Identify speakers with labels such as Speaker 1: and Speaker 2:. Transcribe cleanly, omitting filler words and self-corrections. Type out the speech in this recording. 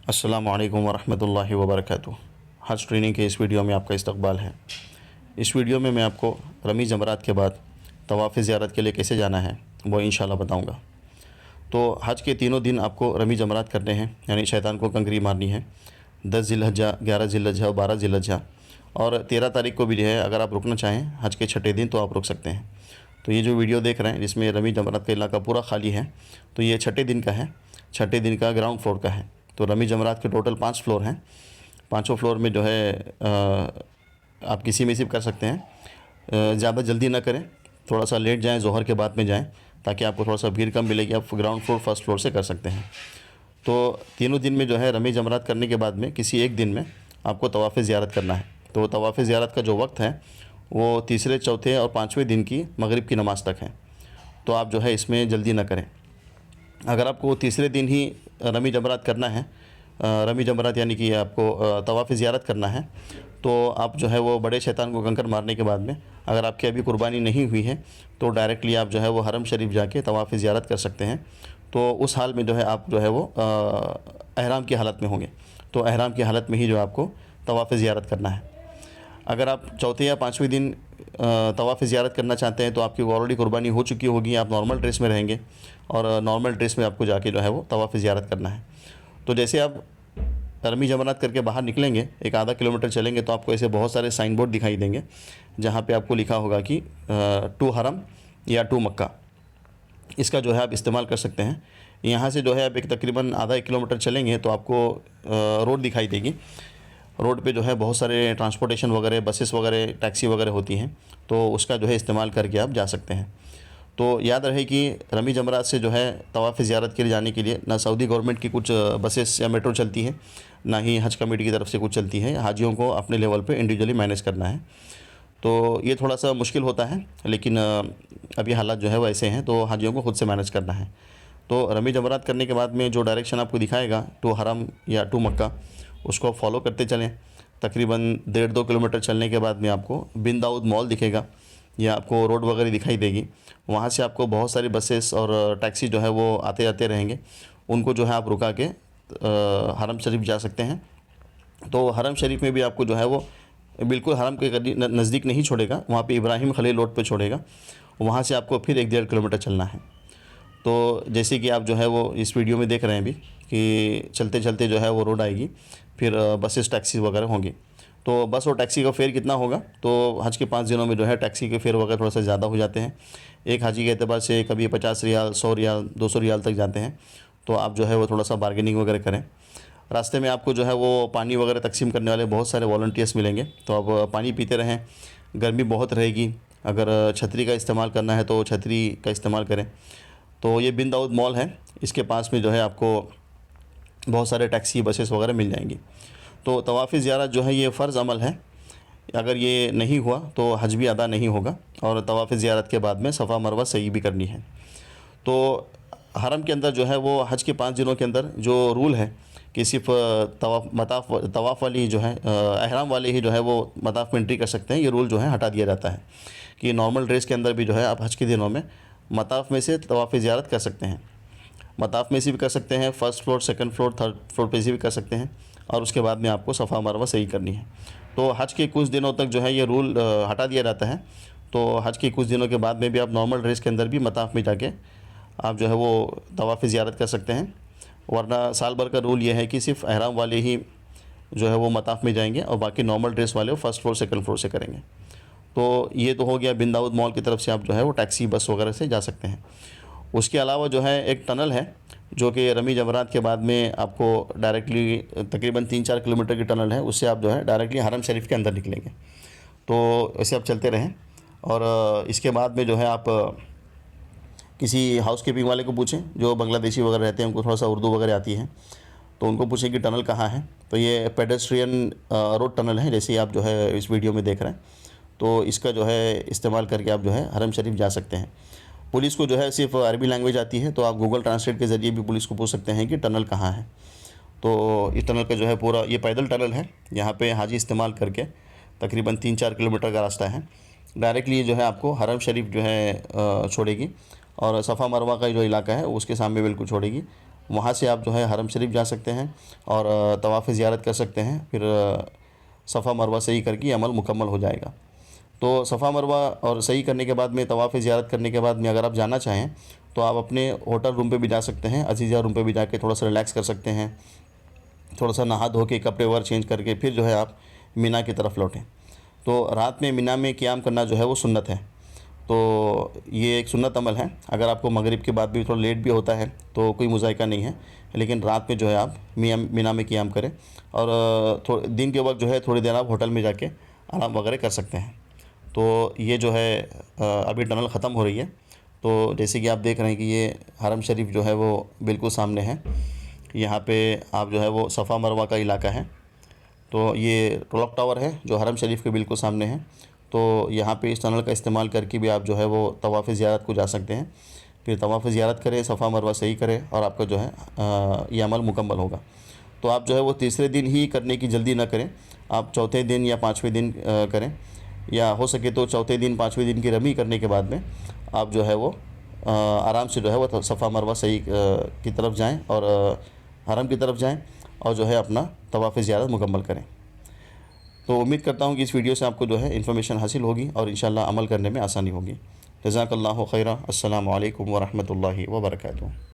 Speaker 1: अस्सलामु अलैकुम वरहमतुल्लाहि वबरकातुहू। हज ट्रेनिंग के इस वीडियो में आपका इस्तकबाल है। इस वीडियो में मैं आपको रमी जमरात के बाद तवाफ़ ज़ियारत के लिए कैसे जाना है वो इंशाल्लाह बताऊंगा। तो हज के तीनों दिन आपको रमी जमरात करने हैं, यानी शैतान को कंकरी मारनी है। 10 ज़िलहज्जा, 11 ज़िलहज्जा और 12 ज़िलहज्जा और 13 तारीख को भी जो है, अगर आप रुकना चाहें हज के छठे दिन तो आप रुक सकते हैं। तो ये जो वीडियो देख रहे हैं जिसमें रमी जमरात का इलाका पूरा खाली है, तो ये छठे दिन का है। छठे दिन का ग्राउंड फ्लोर का है। तो रमी जमरात के टोटल 5 फ्लोर हैं। पाँचों फ्लोर में जो है आप किसी में से भी कर सकते हैं। ज़्यादा जल्दी ना करें, थोड़ा सा लेट जाएं, ज़ोहर के बाद में जाएं, ताकि आपको थोड़ा सा भीड़ कम मिलेगी। आप ग्राउंड फ्लोर फर्स्ट फ्लोर से कर सकते हैं। तो तीनों दिन में जो है रमी जमरात करने के बाद में किसी एक दिन में आपको तवाफ़ ज़ियारत करना है। तो तवाफ़ ज़ियारत का जो वक्त है वो तीसरे, चौथे और पाँचवें दिन की मगरिब की नमाज़ तक है। तो आप जो है इसमें जल्दी ना करें। अगर आपको तीसरे दिन ही रमी जमरात करना है, रमी जमरात यानी कि आपको तवाफ़ ज़ियारत करना है, तो आप जो है वो बड़े शैतान को कंकर मारने के बाद में, अगर आपकी अभी कुर्बानी नहीं हुई है तो डायरेक्टली आप जो है वो हरम शरीफ जाके तवाफ़ ज़ियारत कर सकते हैं। तो उस हाल में जो है आप जो है वो एहराम की हालत में होंगे। तो एहराम की हालत में ही जो आपको तवाफ़ ज़ियारत करना है। अगर आप चौथे या पाँचवें दिन तवाफ़ ज़ियारत करना चाहते हैं तो आपकी ऑलरेडी कुर्बानी हो चुकी होगी, आप नॉर्मल ड्रेस में रहेंगे और नॉर्मल ड्रेस में आपको जाके जो है वो तवाफ़ ज़ियारत करना है। तो जैसे आप रमी जमरात करके बाहर निकलेंगे, एक आधा किलोमीटर चलेंगे तो आपको ऐसे बहुत सारे साइन बोर्ड दिखाई देंगे, जहाँ पे आपको लिखा होगा कि टू हरम या टू मक्का। इसका जो है आप इस्तेमाल कर सकते हैं। यहाँ से जो है आप एक तकरीबन आधा 1 किलोमीटर चलेंगे तो आपको रोड दिखाई देगी। रोड पे जो है बहुत सारे ट्रांसपोर्टेशन वगैरह, बसेस वगैरह, टैक्सी वगैरह होती हैं, तो उसका जो है इस्तेमाल करके आप जा सकते हैं। तो याद रहे कि रमी जमरात से जो है तवाफ़ ज़ियारत के लिए जाने के लिए ना सऊदी गवर्नमेंट की कुछ बसेस या मेट्रो चलती है, ना ही हज कमेटी की तरफ से कुछ चलती है। हाजियों को अपने लेवल पे इंडिविजुअली मैनेज करना है। तो ये थोड़ा सा मुश्किल होता है, लेकिन अभी हालात जो है वो ऐसे हैं, तो हाजियों को ख़ुद से मैनेज करना है। तो रमी जमरात करने के बाद में जो डायरेक्शन आपको दिखाएगा टू हरम या टू मक्का, उसको फॉलो करते चलें। तकरीबन 1.5-2 किलोमीटर चलने के बाद में आपको बिन दाऊद मॉल दिखेगा, या आपको रोड वगैरह दिखाई देगी। वहाँ से आपको बहुत सारी बसेस और टैक्सी जो है वो आते जाते रहेंगे। उनको जो है आप रुका के हरम शरीफ जा सकते हैं। तो हरम शरीफ में भी आपको जो है वो बिल्कुल हरम के नज़दीक नहीं छोड़ेगा, वहाँ पे इब्राहिम खलील रोड पे छोड़ेगा। वहाँ से आपको फिर 1-1.5 किलोमीटर चलना है। तो जैसे कि आप जो है वो इस वीडियो में देख रहे हैं अभी कि चलते चलते जो है वो रोड आएगी, फिर बसेस टैक्सी वगैरह होंगी। तो बस और टैक्सी का फेयर कितना होगा, तो हज के 5 दिनों में जो है टैक्सी के फेयर वगैरह थोड़ा सा ज़्यादा हो जाते हैं। एक हाजी के एतबार से कभी 50 रियाल, 100 रियाल, 200 रियाल तक जाते हैं। तो आप जो है वो थोड़ा सा बार्गेनिंग वगैरह करें। रास्ते में आपको जो है वो पानी वगैरह तकसीम करने वाले बहुत सारे वॉलंटियर्स मिलेंगे, तो आप पानी पीते रहें। गर्मी बहुत रहेगी, अगर छतरी का इस्तेमाल करना है तो छतरी का इस्तेमाल करें। तो ये बिन दाऊद मॉल है, इसके पास में जो है आपको बहुत सारे टैक्सी, बसेस वगैरह मिल जाएंगी। तो तवाफ़ ज़ियारत जो है ये फ़र्ज़ अमल है। अगर ये नहीं हुआ तो हज भी अदा नहीं होगा, और तवाफ़ ज़ियारत के बाद में सफ़ा मरवा सही भी करनी है। तो हरम के अंदर जो है वो हज के 5 दिनों के अंदर जो रूल है कि सिर्फ तवाफ़ वाली ही जो है एहराम वाले ही जो है वो मताफ़ में एंट्री कर सकते हैं, ये रूल जो है हटा दिया जाता है कि नॉर्मल ड्रेस के अंदर भी जो है आप हज के दिनों में मताफ़ में से तवाफ़ ज़ियारत कर सकते हैं। मताफ़ में से भी कर सकते हैं, first floor, second floor, third floor पे से भी कर सकते हैं, और उसके बाद में आपको सफ़ा मरवा सही करनी है। तो हज के कुछ दिनों तक जो है ये रूल हटा दिया जाता है। तो हज के कुछ दिनों के बाद में भी आप नॉर्मल ड्रेस के अंदर भी मताफ़ में जाके आप जो है वो तवाफ़ ज़ियारत कर सकते हैं। वरना साल भर का रूल ये है कि सिर्फ एहराम वाले ही जो है वो मताफ़ में जाएंगे, और बाकी नॉर्मल ड्रेस वाले वो फर्स्ट फ्लोर, सेकंड फ्लोर से करेंगे। तो ये तो हो गया बिन दाऊद मॉल की तरफ से आप जो है वो टैक्सी, बस वगैरह से जा सकते हैं। उसके अलावा जो है एक टनल है जो कि रमी जमरात के बाद में आपको डायरेक्टली तकरीबन 3-4 किलोमीटर की टनल है, उससे आप जो है डायरेक्टली हरम शरीफ के अंदर निकलेंगे। तो ऐसे आप चलते रहें, और इसके बाद में जो है आप किसी हाउस कीपिंग वाले को पूछें, जो बांग्लादेशी वगैरह रहते हैं, उनको थोड़ा सा उर्दू वगैरह आती है, तो उनको पूछें कि टनल कहाँ है। तो ये पेडेस्ट्रियन रोड टनल है, जैसे आप जो है इस वीडियो में देख रहे हैं। तो इसका जो है इस्तेमाल करके आप जो है हरम शरीफ जा सकते हैं। पुलिस को जो है सिर्फ अरबी लैंग्वेज आती है, तो आप गूगल ट्रांसलेट के ज़रिए भी पुलिस को पूछ सकते हैं कि टनल कहाँ है। तो इस टनल का जो है पूरा ये पैदल टनल है, यहाँ पे हाजी इस्तेमाल करके तकरीबन 3-4 किलोमीटर का रास्ता है। डायरेक्टली जो है आपको हरम शरीफ जो है छोड़ेगी, और सफ़ा मरवा का जो इलाका है उसके सामने बिल्कुल छोड़ेगी। वहाँ से आप जो है हरम शरीफ जा सकते हैं और तवाफ़ ज़ियारत कर सकते हैं। फिर सफ़ा मरवा सही करके अमल मुकम्मल हो जाएगा। तो सफ़ा मरवा और सही करने के बाद में, तवाफ़ ज़ियारत करने के बाद में अगर आप जाना चाहें तो आप अपने होटल रूम पे भी जा सकते हैं, अज़ीज़ा रूम पे भी जाके थोड़ा सा रिलैक्स कर सकते हैं। थोड़ा सा नहा धो के कपड़े वगैरह चेंज करके फिर जो है आप मीना की तरफ लौटें। तो रात में मीना में क़ियाम करना जो है वो सुन्नत है। तो ये एक सुन्नत अमल है। अगर आपको मगरिब के बाद भी थोड़ा लेट भी होता है तो कोई मुज़ायका नहीं है, लेकिन रात में जो है आप मीना में क़ियाम करें और दिन के वक्त जो है थोड़ी देर आप होटल में जाके आराम वगैरह कर सकते हैं। तो ये जो है अभी टनल ख़त्म हो रही है। तो जैसे कि आप देख रहे हैं कि ये हरम शरीफ जो है वो बिल्कुल सामने है। यहाँ पे आप जो है वो सफ़ा मरवा का इलाका है। तो ये क्लॉक टावर है जो हरम शरीफ के बिल्कुल सामने है। तो यहाँ पे इस टनल का इस्तेमाल करके भी आप जो है वो तवाफ़ ज़ियारत को जा सकते हैं। फिर तवाफ़ ज़ियारत करें, सफ़ा मरवा सही करें और आपका जो है ये अमल मुकम्मल होगा। तो आप जो है वो तीसरे दिन ही करने की जल्दी ना करें, आप चौथे दिन या पाँचवें दिन करें, या हो सके तो चौथे दिन पाँचवें दिन की रमी करने के बाद में आप जो है वो आराम से जो है वो सफ़ा मरवा सही की तरफ जाएँ और हरम की तरफ जाएँ और जो है अपना तवाफ़ ज़ियारत मुकम्मल करें। तो उम्मीद करता हूँ कि इस वीडियो से आपको जो है इन्फॉर्मेशन हासिल होगी और इंशाअल्लाह अमल करने में आसानी होगी। जज़ाकल्लाहु खैरा। अस्सलामु अलैकुम व रहमतुल्लाहि व बरकातुहू।